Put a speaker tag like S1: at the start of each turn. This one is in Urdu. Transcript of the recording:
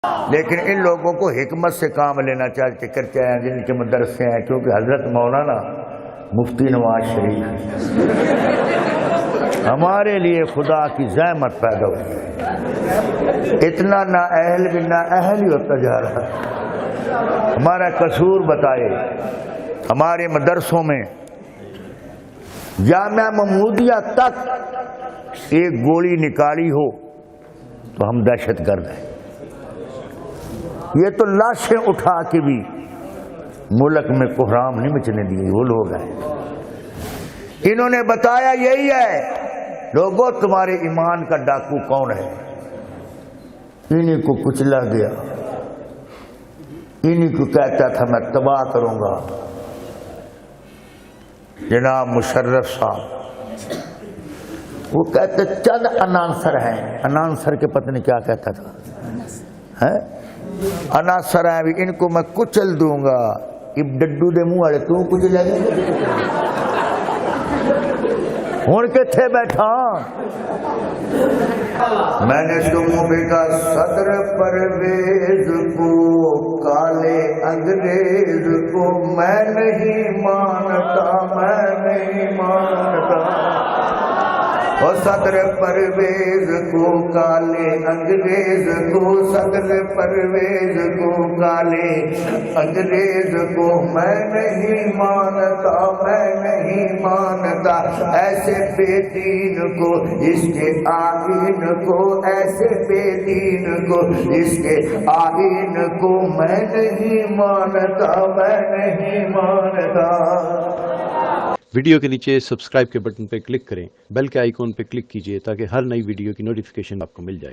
S1: لیکن ان لوگوں کو حکمت سے کام لینا چاہتے ہیں جن کے مدرسے ہیں، کیونکہ حضرت مولانا مفتی نواز شریف ہمارے لیے خدا کی زحمت پیدا ہوئی، اتنا نا اہل بھی نا اہل ہی ہوتا جا رہا ہے۔ ہمارا قصور بتائے، ہمارے مدرسوں میں جامعہ محمودیہ تک ایک گولی نکالی ہو تو ہم دہشت گرد ہیں۔ یہ تو لاشیں اٹھا کے بھی ملک میں کوحرام نہیں مچنے دیے وہ لوگ ہیں۔ انہوں نے بتایا یہی ہے، لوگوں تمہارے ایمان کا ڈاکو کون ہے؟ انہی کو کچلا گیا، انہی کو کہتا تھا میں تباہ کروں گا۔ جناب مشرف صاحب وہ کہتے چند انانسر ہیں، انانسر کے پتہ نہیں کیا کہتا تھا، انانسر ہیں بھی، ان کو میں کچل دوں گا۔ اب ڈڈو دے منہ والے تو کچلے گا، ہوں کتنے بیٹھا؟ میں نے صوبے کا صدر پرویز کو، کالے انگریز کو میں نہیں مانتا، میں نہیں مانتا۔ اور صدر پرویز کو کالے انگریز کو، صدر پرویز کو کالے انگریز کو میں نہیں مانتا، میں نہیں مانتا۔ ایسے بے دین کو اس کے آئین کو، ایسے بے دین کو اس کے آئین کو میں نہیں مانتا، میں نہیں مانتا۔
S2: ویڈیو کے نیچے سبسکرائب کے بٹن پہ کلک کریں، بیل کے آئیکن پہ کلک کیجئے تاکہ ہر نئی ویڈیو کی نوٹیفیکیشن آپ کو مل جائے۔